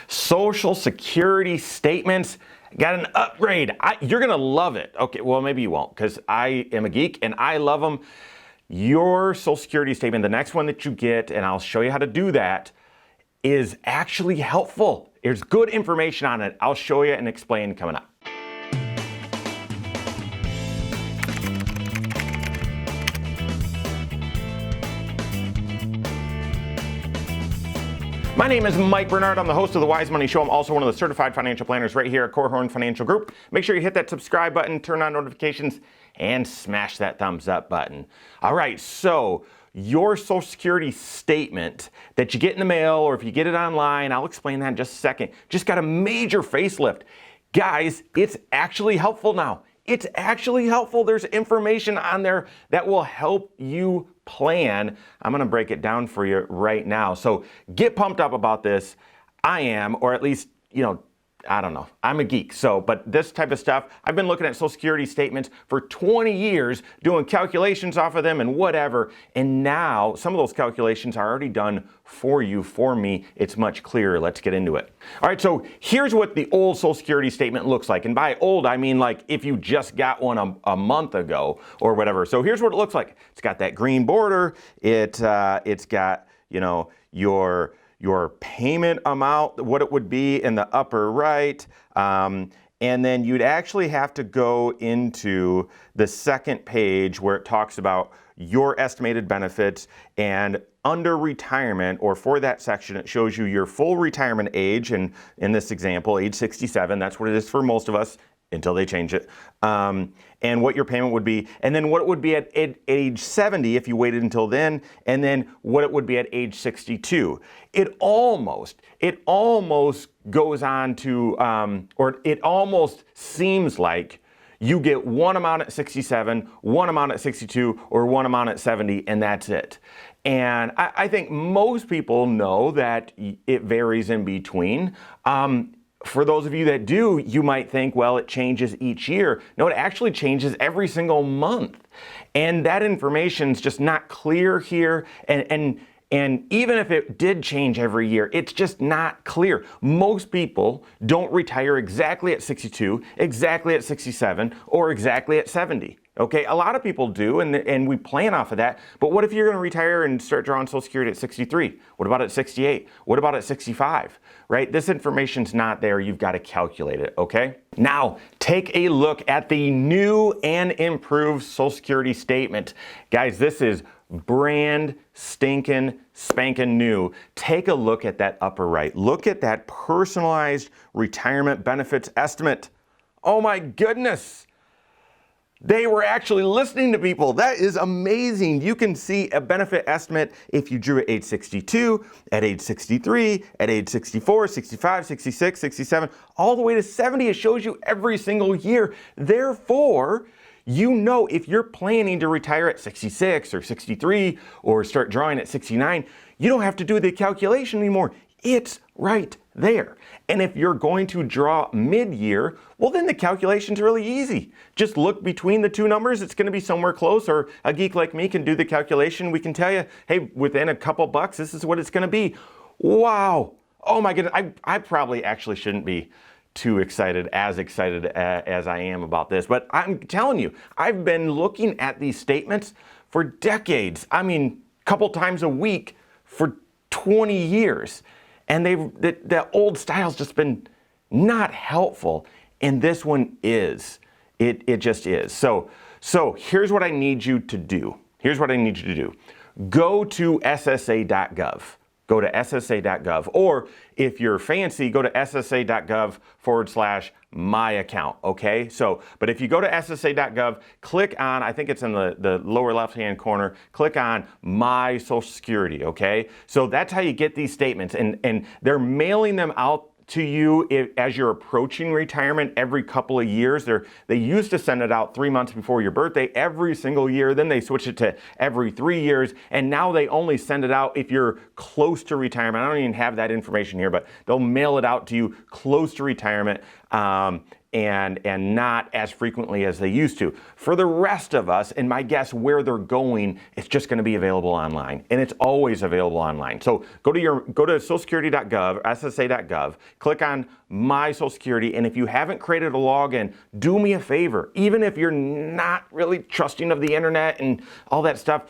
Social Security statements got an upgrade. You're gonna love it. Okay, well maybe you won't, because I am a geek and I love them. Your Social Security statement, the next one that you get, and I'll show you how to do that, is actually helpful. There's good information on it. I'll show you and explain coming up. My name is Mike Bernard. I'm the host of the Wise Money Show. I'm also one of the certified financial planners right here at Corehorn Financial Group. Make sure you hit that subscribe button, turn on notifications, and smash that thumbs up button. All right, so your Social Security statement that you get in the mail, or if you get it online, I'll explain that in just a second, just got a major facelift. Guys, it's actually helpful now. It's actually helpful. There's information on there that will help you plan. I'm gonna break it down for you right now. So get pumped up about this. I am, or at least, I don't know. I'm a geek. But this type of stuff, I've been looking at Social Security statements for 20 years, doing calculations off of them and whatever. And now some of those calculations are already done for you, for me. It's much clearer. Let's get into it. All right, so here's what the old Social Security statement looks like. And by old, I mean like if you just got one a month ago or whatever. So here's what it looks like. It's got that green border. It's got, your payment amount, what it would be in the upper right. And then you'd actually have to go into the second page where it talks about your estimated benefits, and under retirement, or for that section, it shows you your full retirement age, and in this example, age 67, that's what it is for most of us, until they change it, and what your payment would be, and then what it would be at age 70 if you waited until then, and then what it would be at age 62. It almost goes on to, or it almost seems like you get one amount at 67, one amount at 62, or one amount at 70, and that's it. And I think most people know that it varies in between. For those of you that do, you might think, well, it changes each year. No, it actually changes every single month. And that information's just not clear here. And even if it did change every year, it's just not clear. Most people don't retire exactly at 62, exactly at 67, or exactly at 70. Okay, a lot of people do, and we plan off of that. But what if you're gonna retire and start drawing Social Security at 63? What about at 68? What about at 65? Right? This information's not there. You've got to calculate it, okay? Now, take a look at the new and improved Social Security statement. Guys, this is brand stinking spanking new. Take a look at that upper right. Look at that personalized retirement benefits estimate. Oh my goodness. They were actually listening to people. That is amazing. You can see a benefit estimate if you drew at age 62, at age 63, at age 64, 65, 66, 67, all the way to 70. It shows you every single year. Therefore, if you're planning to retire at 66 or 63 or start drawing at 69, you don't have to do the calculation anymore. It's right there. And if you're going to draw mid-year, well, then the calculation's really easy. Just look between the two numbers. It's going to be somewhere close, or a geek like me can do the calculation. We can tell you, hey, within a couple bucks, this is what it's going to be. Wow. Oh my goodness. I probably actually shouldn't be too excited as I am about this, but I'm telling you, I've been looking at these statements for decades. I mean, a couple times a week for 20 years. And the old style's just been not helpful, and this one is. It just is. So here's what I need you to do. Go to SSA.gov. Go to SSA.gov, or if you're fancy, go to SSA.gov/my account, okay? But if you go to SSA.gov, click on, I think it's in the lower left-hand corner, click on My Social Security, okay? So that's how you get these statements, and they're mailing them out to you as you're approaching retirement every couple of years. They used to send it out 3 months before your birthday every single year. Then they switched it to every 3 years. And now they only send it out if you're close to retirement. I don't even have that information here, but they'll mail it out to you close to retirement. and not as frequently as they used to. For the rest of us, and my guess where they're going, it's just going to be available online, and it's always available online. So go to socialsecurity.gov, ssa.gov, click on My Social Security, and if you haven't created a login, do me a favor. Even if you're not really trusting of the internet and all that stuff,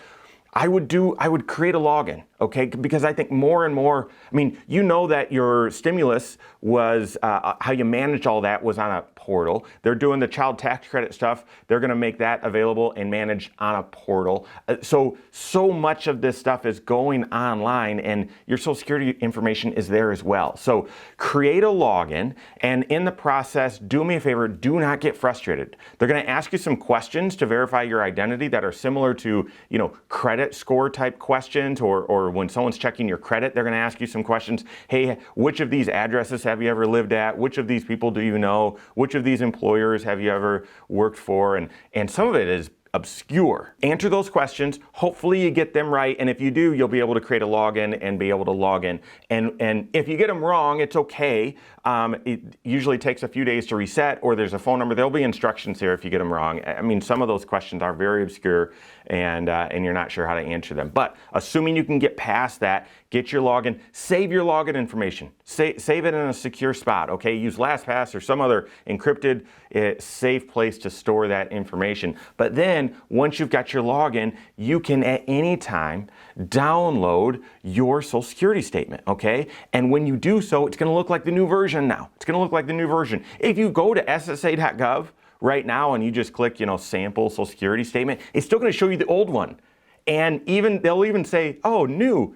I would create a login, okay? Because I think more and more, I mean, you know that your stimulus was, how you managed all that was on a portal. They're doing the child tax credit stuff. They're gonna make that available and managed on a portal. So much of this stuff is going online, and your Social Security information is there as well. So create a login, and in the process, do me a favor, do not get frustrated. They're gonna ask you some questions to verify your identity that are similar to, you know, credit score type questions, or when someone's checking your credit, they're gonna ask you some questions. Hey, which of these addresses have you ever lived at? Which of these people do you know? Which of these employers have you ever worked for? And some of it is obscure. Answer those questions. Hopefully you get them right, and if you do, you'll be able to create a login and be able to log in. And if you get them wrong, it's okay. It usually takes a few days to reset, or there's a phone number. There'll be instructions here if you get them wrong. I mean, some of those questions are very obscure, and you're not sure how to answer them. But assuming you can get past that, get your login, save your login information. Save it in a secure spot, okay? Use LastPass or some other encrypted, safe place to store that information. But then, once you've got your login, you can at any time download your Social Security statement, okay? And when you do so, it's gonna look like the new version now. It's gonna look like the new version. If you go to ssa.gov right now and you just click, sample Social Security statement, it's still gonna show you the old one. And they'll even say, oh, new,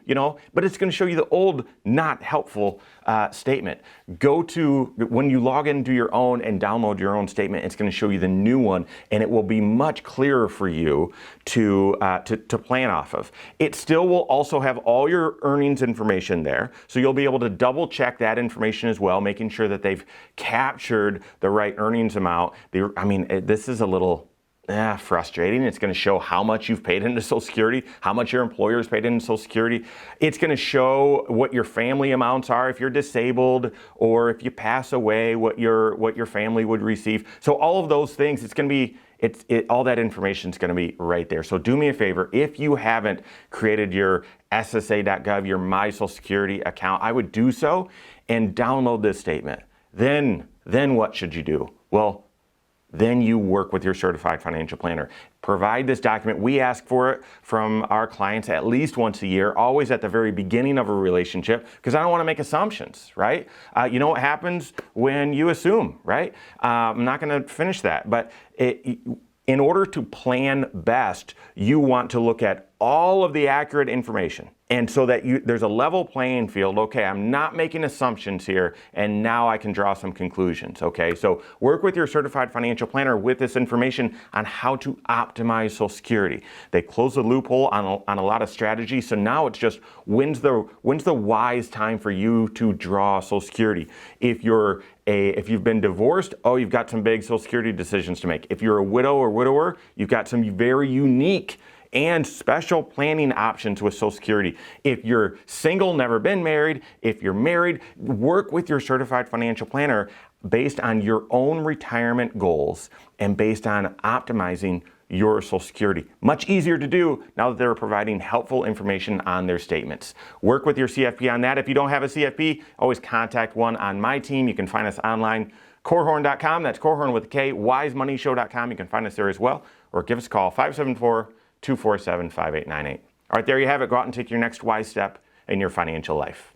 but it's gonna show you the old, not helpful statement. When you log into your own and download your own statement, it's gonna show you the new one, and it will be much clearer for you to plan off of. It still will also have all your earnings information there, so you'll be able to double check that information as well, making sure that they've captured the right earnings amount. This is a little frustrating. It's going to show how much you've paid into Social Security, how much your employer's paid into Social Security. It's going to show what your family amounts are if you're disabled, or if you pass away, what your family would receive. So all of those things, it's going to be all that information is going to be right there. So do me a favor, if you haven't created your ssa.gov, your My Social Security account, I would do so and download this statement. Then what should you do? Well, then you work with your certified financial planner. Provide this document. We ask for it from our clients at least once a year, always at the very beginning of a relationship, because I don't want to make assumptions, right? You know what happens when you assume, right? I'm not going to finish that, but in order to plan best, you want to look at all of the accurate information. And so that there's a level playing field. Okay, I'm not making assumptions here, and now I can draw some conclusions, okay? So work with your certified financial planner with this information on how to optimize Social Security. They close the loophole on a lot of strategies, so now it's just when's the wise time for you to draw Social Security? If you've been divorced, you've got some big Social Security decisions to make. If you're a widow or widower, you've got some very unique and special planning options with Social Security. If you're single, never been married, if you're married, work with your certified financial planner based on your own retirement goals and based on optimizing your Social Security. Much easier to do now that they're providing helpful information on their statements. Work with your CFP on that. If you don't have a CFP, always contact one on my team. You can find us online, corehorn.com. That's Corehorn with a K, wisemoneyshow.com. You can find us there as well, or give us a call, 574-247-5898. All right, there you have it. Go out and take your next wise step in your financial life.